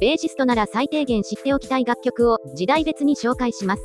ベーシストなら最低限知っておきたい楽曲を時代別に紹介します。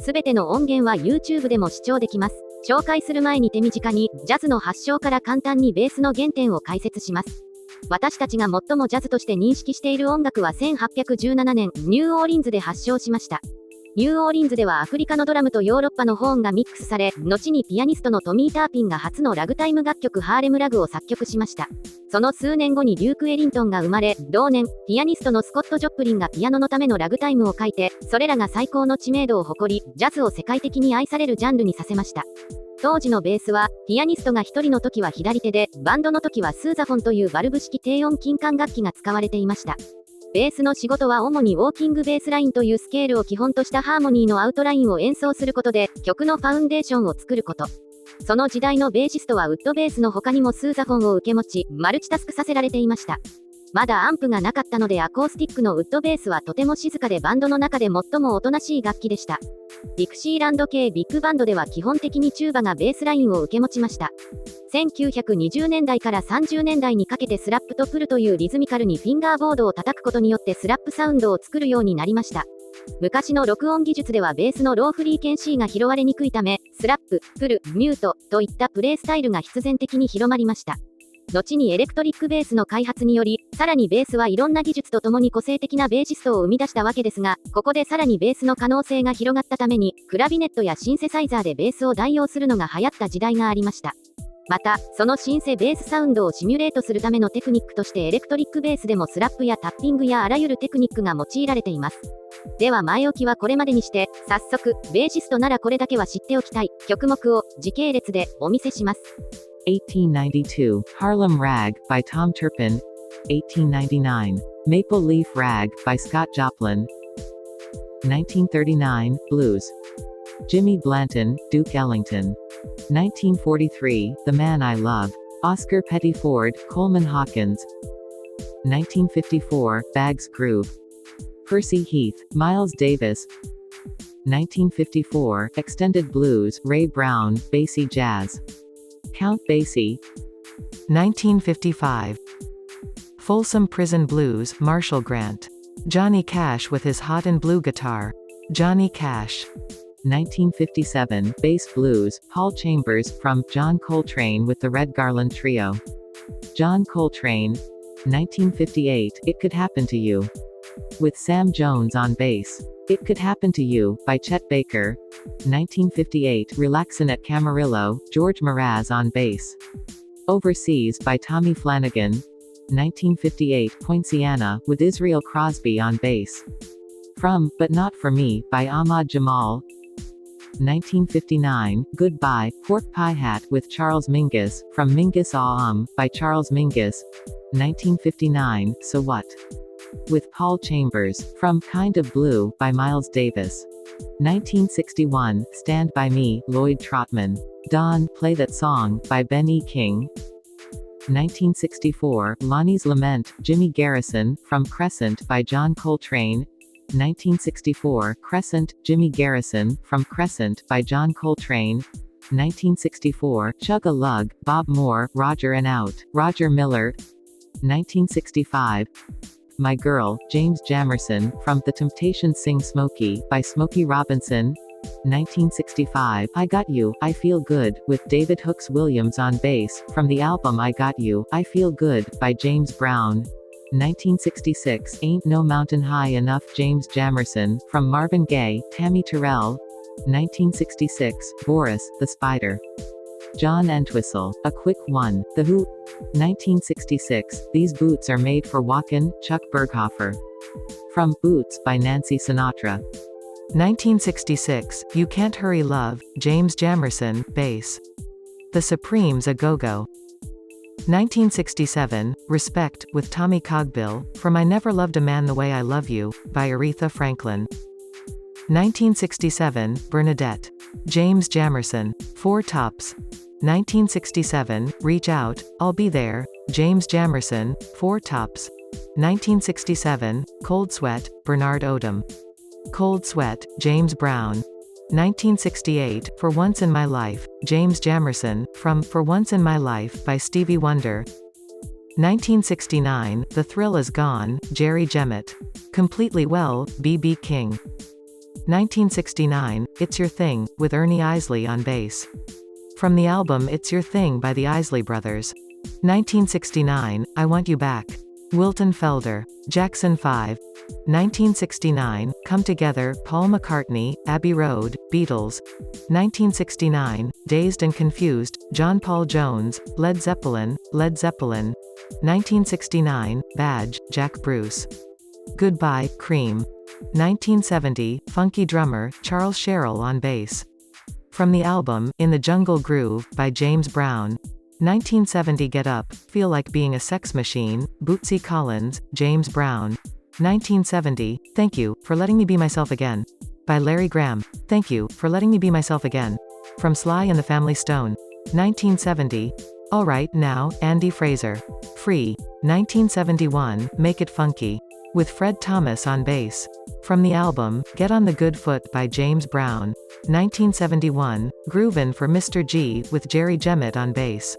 すべての音源は YouTube でも視聴できます。紹介する前に手短に、ジャズの発祥から簡単にベースの原点を解説します。私たちが最もジャズとして認識している音楽は1817年、ニューオーリンズで発祥しました。ニューオーリンズではアフリカのドラムとヨーロッパのホーンがミックスされ、後にピアニストのトミー・ターピンが初のラグタイム楽曲ハーレムラグを作曲しました。その数年後にデューク・エリントンが生まれ、同年、ピアニストのスコット・ジョップリンがピアノのためのラグタイムを書いて、それらが最高の知名度を誇り、ジャズを世界的に愛されるジャンルにさせました。当時のベースは、ピアニストが一人の時は左手で、バンドの時はスーザフォンというバルブ式低音金管楽器が使われていました。ベースの仕事は主にウォーキングベースラインというスケールを基本としたハーモニーのアウトラインを演奏することで、曲のファウンデーションを作ること。その時代のベーシストはウッドベースの他にもスーザフォンを受け持ち、マルチタスクさせられていました。まだアンプがなかったのでアコースティックのウッドベースはとても静かでバンドの中で最もおとなしい楽器でした。ディクシーランド系ビッグバンドでは基本的にチューバがベースラインを受け持ちました。1920年代から30年代にかけてスラップとプルというリズミカルにフィンガーボードを叩くことによってスラップサウンドを作るようになりました。昔の録音技術ではベースのローフリーケンシーが拾われにくいため、スラップ、プル、ミュートといったプレイスタイルが必然的に広まりました。後にエレクトリックベースの開発により、さらにベースはいろんな技術とともに個性的なベーシストを生み出したわけですが、ここでさらにベースの可能性が広がったために、クラビネットやシンセサイザーでベースを代用するのが流行った時代がありました。また、そのシンセベースサウンドをシミュレートするためのテクニックとしてエレクトリックベースでもスラップやタッピングやあらゆるテクニックが用いられています。では前置きはこれまでにして、早速、ベーシストならこれだけは知っておきたい曲目を時系列でお見せします。1892, Harlem Rag by Tom Turpin. 1899, Maple Leaf Rag by Scott Joplin. 1939, Blues. Jimmy Blanton, Duke Ellington. 1943, The Man I Love. Oscar Pettiford, Coleman Hawkins. 1954, Bag's Groove. Percy Heath, Miles Davis. 1954, Extended Blues, Ray Brown, Basie Jazz. Count Basie. 1955. Folsom Prison Blues, Marshall Grant. Johnny Cash with his hot and blue guitar. Johnny Cash. 1957, Bass Blues, Paul Chambers, from John Coltrane with the Red Garland Trio. John Coltrane. 1958, It Could Happen to You. With Sam Jones on bass. It Could Happen to You, by Chet Baker. 1958, Relaxin' at Camarillo, George Mraz on bass. Overseas, by Tommy Flanagan. 1958, Poinciana, with Israel Crosby on bass. From, But Not For Me, by Ahmad Jamal. 1959, Goodbye, Pork Pie Hat with Charles Mingus, from Mingus by Charles Mingus. 1959, So What? With Paul Chambers, from Kind of Blue, by Miles Davis. 1961, Stand By Me, Lloyd Trotman. Don, Play That Song, by Ben E. King. 1964, Lonnie's Lament, Jimmy Garrison, from Crescent, by John Coltrane. 1964, Crescent, Jimmy Garrison, from Crescent, by John Coltrane. 1964, Chug-a-Lug, Bob Moore, Roger and Out, Roger Miller. 1965, My Girl, James Jamerson, from The Temptations Sing Smokey, by Smokey Robinson. 1965, I Got You, I Feel Good, with David Hooks Williams on bass, from the album I Got You, I Feel Good, by James Brown. 1966, Ain't No Mountain High Enough, James Jamerson, from Marvin Gaye, Tammy Terrell. 1966, Boris, the Spider. John Entwistle, A Quick One, The Who. 1966, These Boots Are Made for Walkin', Chuck Berghofer. From Boots, by Nancy Sinatra. 1966, You Can't Hurry Love, James Jamerson, bass. The Supremes A Go-Go. 1967, Respect, with Tommy Cogbill, from I Never Loved a Man the Way I Love You, by Aretha Franklin. 1967, Bernadette. James Jamerson, Four Tops. 1967, Reach Out, I'll Be There, James Jamerson, Four Tops. 1967, Cold Sweat, Bernard Odom. Cold Sweat, James Brown. 1968, For Once in My Life, James Jamerson, from For Once in My Life, by Stevie Wonder. 1969, The Thrill Is Gone, Jerry Jemmett. Completely Well, B.B. King. 1969, It's Your Thing, with Ernie Isley on bass. From the album It's Your Thing by the Isley Brothers. 1969, I Want You Back. Wilton Felder. Jackson 5. 1969, Come Together, Paul McCartney, Abbey Road, Beatles. 1969, Dazed and Confused, John Paul Jones, Led Zeppelin. 1969, Badge, Jack Bruce. Goodbye, Cream. 1970, Funky Drummer, Charles Sherrill on bass. From the album, In the Jungle Groove, by James Brown. 1970, Get Up, Feel Like Being a Sex Machine, Bootsy Collins, James Brown. 1970, Thank You, for Letting Me Be Myself Again. By Larry Graham. Thank You, for Letting Me Be Myself Again. From Sly and the Family Stone. 1970, Alright Now, Andy Fraser. Free. 1971, Make It Funky. With Fred Thomas on bass. From the album, Get on the Good Foot by James Brown. 1971, Groovin' for Mr. G, with Jerry Jemmett on bass.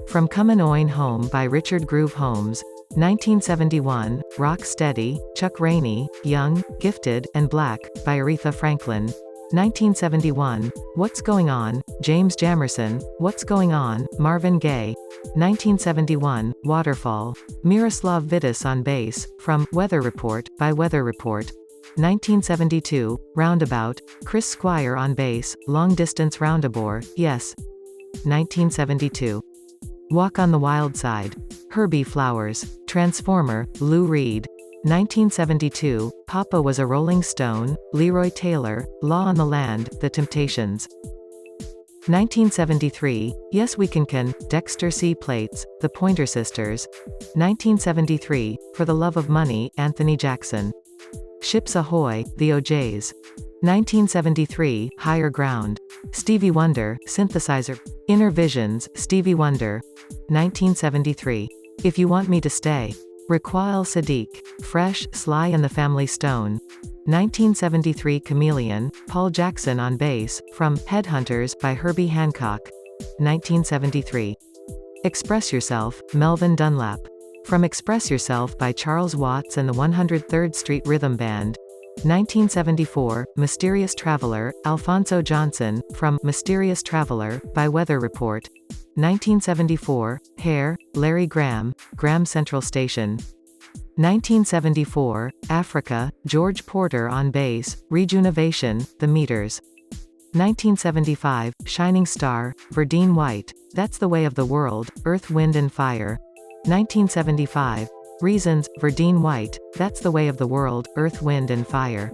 From Comin' Oin' Home by Richard Groove Holmes. 1971, Rock Steady, Chuck Rainey, Young, Gifted, and Black, by Aretha Franklin. 1971, What's Going On, James Jamerson, What's Going On, Marvin Gaye. 1971, Waterfall. Miroslav Vitous on bass, from Weather Report, by Weather Report. 1972, Roundabout, Chris Squire on bass, Long Distance Roundabout, Yes. 1972. Walk on the Wild Side. Herbie Flowers. Transformer, Lou Reed. 1972, Papa Was a Rolling Stone, Leroy Taylor, Law on the Land, The Temptations. 1973, Yes We Can, Dexter C. Plates, The Pointer Sisters. 1973, For the Love of Money, Anthony Jackson. Ships Ahoy, The O'Jays. 1973, Higher Ground. Stevie Wonder, Synthesizer. Inner Visions, Stevie Wonder. 1973, If You Want Me to Stay. Raquel El Sadiq. Fresh, Sly and the Family Stone. 1973, Chameleon, Paul Jackson on bass, from Headhunters by Herbie Hancock. 1973. Express Yourself, Melvin Dunlap. From Express Yourself by Charles Watts and the 103rd Street Rhythm Band. 1974, Mysterious Traveler, Alphonso Johnson, from Mysterious Traveler, by Weather Report. 1974, Hair, Larry Graham, Graham Central Station. 1974, Africa, George Porter on bass, Rejuvenation, The Meters. 1975, Shining Star, Verdine White, That's the Way of the World, Earth, Wind and Fire. 1975, Reasons, Verdine White, That's the Way of the World, Earth, Wind and Fire.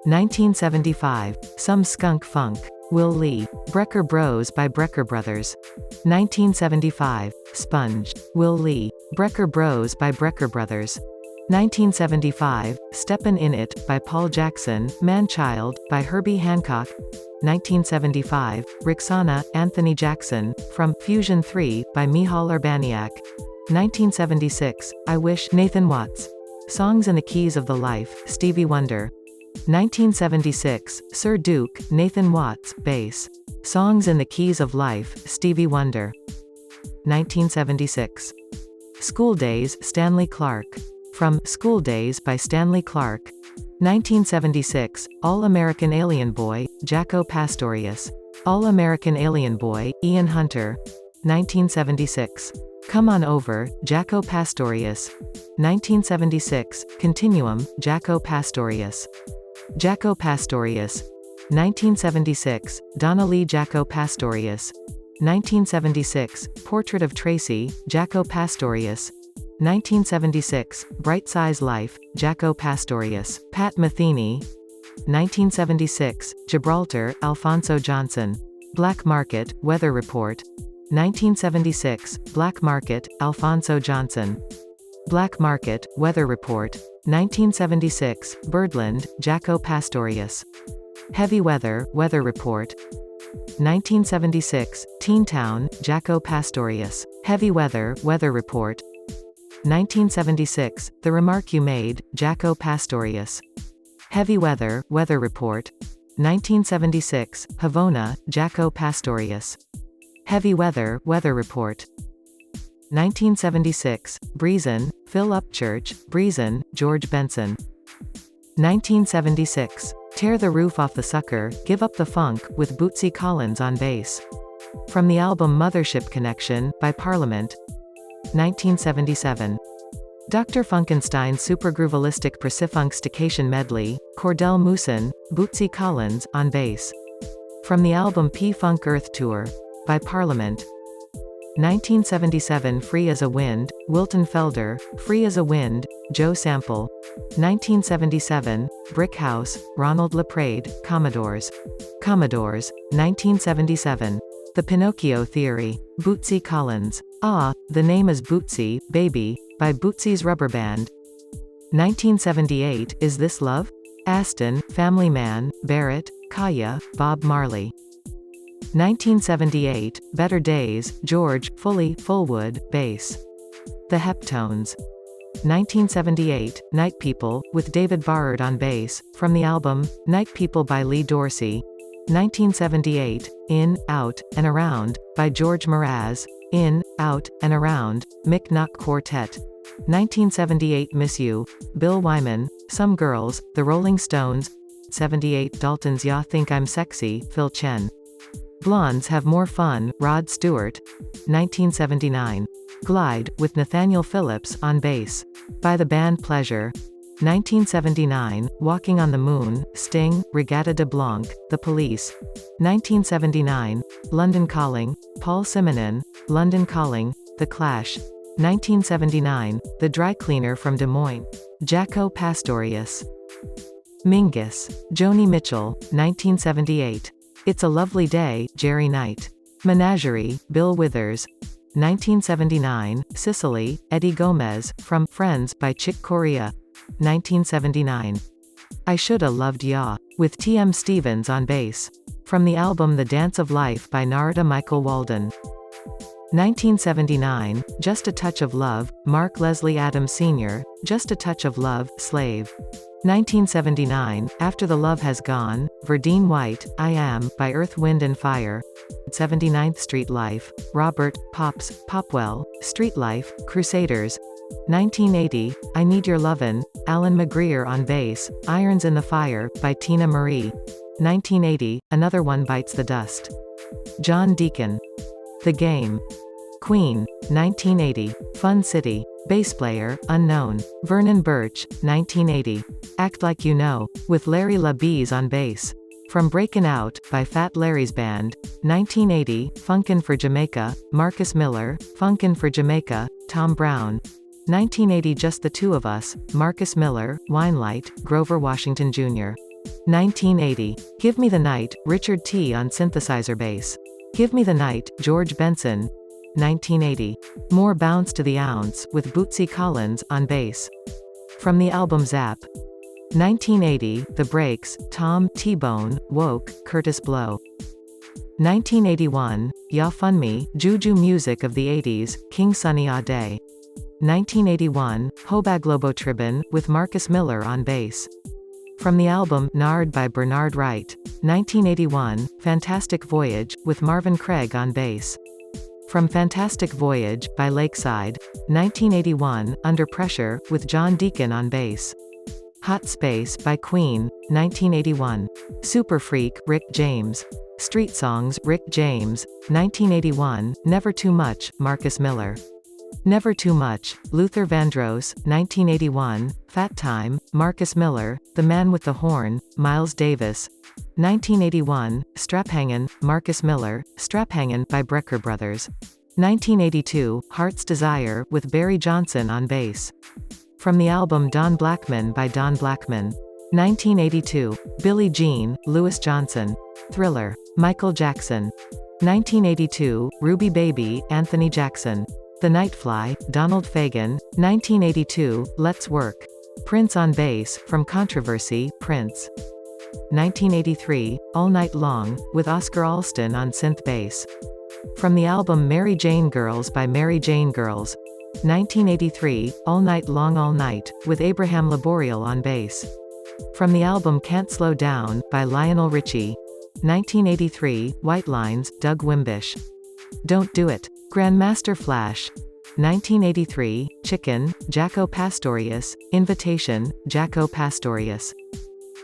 1975, Some Skunk Funk, Will Lee, Brecker Bros by Brecker Brothers. 1975, Sponge, Will Lee, Brecker Bros by Brecker Brothers. 1975, Steppin' in It, by Paul Jackson, Manchild, by Herbie Hancock. 1975, Rixana, Anthony Jackson, from Fusion 3, by Michal Urbaniak. 1976, I Wish, Nathan Watts. Songs in the Keys of the Life, Stevie Wonder. 1976, Sir Duke, Nathan Watts, bass. Songs in the Keys of Life, Stevie Wonder. 1976. School Days, Stanley Clark. From School Days by Stanley Clark. 1976, All-American Alien Boy, Jaco Pastorius. All-American Alien Boy, Ian Hunter. 1976. Come On Over, Jaco Pastorius. 1976, Continuum, Jaco Pastorius. Jaco Pastorius. 1976, Donna Lee Jaco Pastorius. 1976, Portrait of Tracy, Jaco Pastorius. 1976, Bright Size Life, Jaco Pastorius. Pat Metheny. 1976, Gibraltar, Alphonso Johnson. Black Market, Weather Report. 1976, Black Market, Alphonso Johnson. Black Market, Weather Report. 1976, Birdland, Jaco Pastorius. Heavy Weather, Weather Report. 1976, Teen Town, Jaco Pastorius. Heavy Weather, Weather Report. 1976, The Remark You Made, Jaco Pastorius. Heavy Weather, Weather Report. 1976, Havona, Jaco Pastorius. Heavy Weather, Weather Report. 1976, Breezen, Phil Upchurch, Breezen, George Benson. 1976, Tear the Roof Off the Sucker, Give Up the Funk, with Bootsy Collins on bass. From the album Mothership Connection, by Parliament. 1977. Dr. Funkenstein's Supergroovalistic Precifunk Medley, Cordell Mooson, Bootsy Collins, on bass. From the album P-Funk Earth Tour, by Parliament. 1977 Free as a Wind, Wilton Felder, Free as a Wind, Joe Sample. 1977, Brick House, Ronald LaPrade, Commodores. 1977. The Pinocchio Theory, Bootsy Collins. Ah, the name is Bootsy, Baby, by Bootsy's Rubber Band. 1978, Is This Love? Aston, Family Man, Barrett, Kaya, Bob Marley. 1978, Better Days, George, Fullwood, bass. The Heptones. 1978, Night People, with David Barrard on bass, from the album, Night People by Lee Dorsey. 1978, In, Out, and Around, by George Mraz. In, Out, and Around, Mick Knock Quartet. 1978 Miss You, Bill Wyman, Some Girls, The Rolling Stones. 78 Dalton's Ya Think I'm Sexy, Phil Chen. Blondes Have More Fun, Rod Stewart. 1979. Glide, with Nathaniel Phillips, on bass. By the band Pleasure. 1979, Walking on the Moon, Sting, Regatta de Blanc, The Police. 1979, London Calling, Paul Simonon, London Calling, The Clash. 1979, The Dry Cleaner from Des Moines, Jaco Pastorius. Mingus, Joni Mitchell, 1978. It's a Lovely Day, Jerry Knight. Menagerie, Bill Withers. 1979, Sicily, Eddie Gomez, from Friends by Chick Corea. 1979. I Shoulda Loved Ya, with T.M. Stevens on bass. From the album The Dance of Life by Narada Michael Walden. 1979, Just a Touch of Love, Mark Leslie Adams Sr., Just a Touch of Love, Slave. 1979, After the Love Has Gone, Verdine White, I Am, by Earth, Wind and Fire. 79th Street Life, Robert, Popwell, Street Life, Crusaders. 1980, I Need Your Lovin', Alan McGreer on bass, Irons in the Fire, by Tina Marie. 1980, Another One Bites the Dust. John Deacon. The Game. Queen, 1980, Fun City, bass player, unknown. Vernon Birch, 1980. Act Like You Know, with Larry LaBees on bass. From Breakin' Out, by Fat Larry's Band. 1980, Funkin' for Jamaica, Marcus Miller, Funkin' for Jamaica, Tom Brown. 1980 Just the Two of Us, Marcus Miller, Winelight, Grover Washington Jr. 1980, Give Me the Night, Richard T. on synthesizer bass. Give Me the Night, George Benson. 1980, More Bounce to the Ounce, with Bootsy Collins, on bass. From the album Zap. 1980, The Breaks, Tom, T-Bone, Woke, Curtis Blow. 1981, Ya Fun Me, Juju Music of the 80s, King Sunny Ade. 1981, Hobaglobotribun, with Marcus Miller on bass. From the album Nard by Bernard Wright. 1981, Fantastic Voyage, with Marvin Craig on bass. From Fantastic Voyage, by Lakeside. 1981, Under Pressure, with John Deacon on bass. Hot Space, by Queen. 1981. Super Freak, Rick James. Street Songs, Rick James. 1981, Never Too Much, Marcus Miller. Never Too Much, Luther Vandross. 1981, Fat Time, Marcus Miller, The Man with the Horn, Miles Davis. 1981, Straphangin', Marcus Miller, Straphangin', by Brecker Brothers. 1982, Heart's Desire, with Barry Johnson on bass. From the album Don Blackman by Don Blackman. 1982, Billie Jean, Louis Johnson. Thriller, Michael Jackson. 1982, Ruby Baby, Anthony Jackson. The Nightfly, Donald Fagen. 1982, Let's Work. Prince on bass, from Controversy, Prince. 1983, All Night Long, with Oscar Alston on synth bass. From the album Mary Jane Girls by Mary Jane Girls. 1983, All Night Long All Night, with Abraham Laboriel on bass. From the album Can't Slow Down, by Lionel Richie. 1983, White Lines, Doug Wimbish. Don't Do It. Grandmaster Flash. 1983, Chicken, Jaco Pastorius, Invitation, Jaco Pastorius.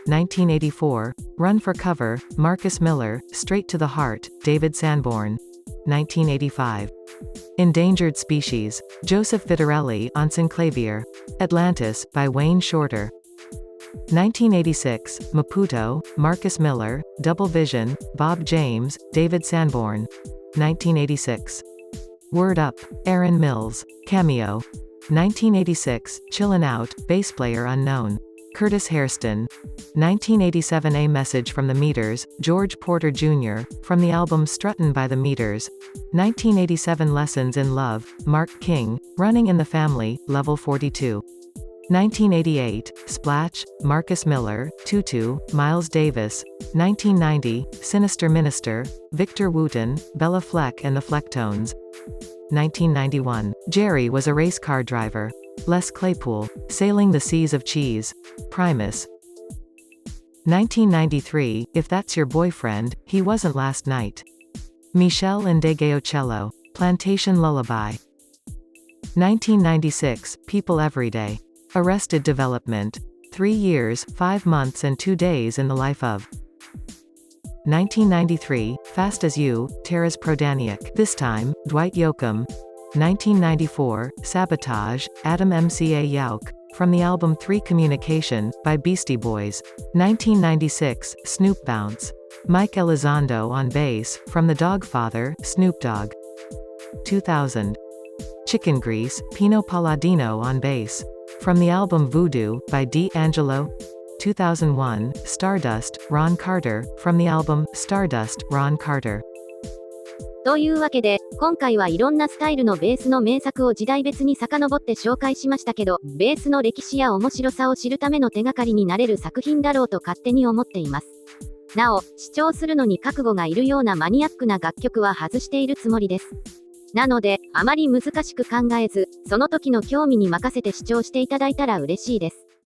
1984, Run for Cover, Marcus Miller, Straight to the Heart, David Sanborn. 1985. Endangered Species, Joseph Vitarelli on Synclavier. Atlantis, by Wayne Shorter. 1986, Maputo, Marcus Miller, Double Vision, Bob James, David Sanborn. 1986. Word Up, Aaron Mills, Cameo. 1986, Chillin' Out, Bass Player Unknown. Curtis Hairston. 1987, A Message from the Meters, George Porter Jr., from the album Struttin' by the Meters. 1987, Lessons in Love, Mark King, Running in the Family, Level 42. 1988, Splash, Marcus Miller, Tutu, Miles Davis. 1990, Sinister Minister, Victor Wooten, Bella Fleck and the Flecktones. 1991, Jerry was a race car driver. Les Claypool, Sailing the Seas of Cheese. Primus. 1993, If That's Your Boyfriend, He Wasn't Last Night. Michelle Indegeocello, Plantation Lullaby. 1996, People Everyday. Arrested Development. 3 years, 5 months and 2 days in the life of. 1993, Fast as You, Taras Prodaniak. This time, Dwight Yoakam. 1994, Sabotage, Adam MCA Yauk, from the album 3 Communication, by Beastie Boys. 1996, Snoop Bounce. Mike Elizondo on bass, from The Dogfather, Snoop Dogg. 2000. Chicken Grease, Pino Palladino on bass. From the album Voodoo, by D'Angelo. 2001, Stardust, Ron Carter, from the album Stardust, Ron Carter. というわけで、今回はいろんなスタイルのベースの名作を時代別に遡って紹介しましたけど、ベースの歴史や面白さを知るための手がかりになれる作品だろうと勝手に思っています。なお、視聴するのに覚悟がいるようなマニアックな楽曲は外しているつもりです。なので、あまり難しく考えず、その時の興味に任せて視聴していただいたら嬉しいです。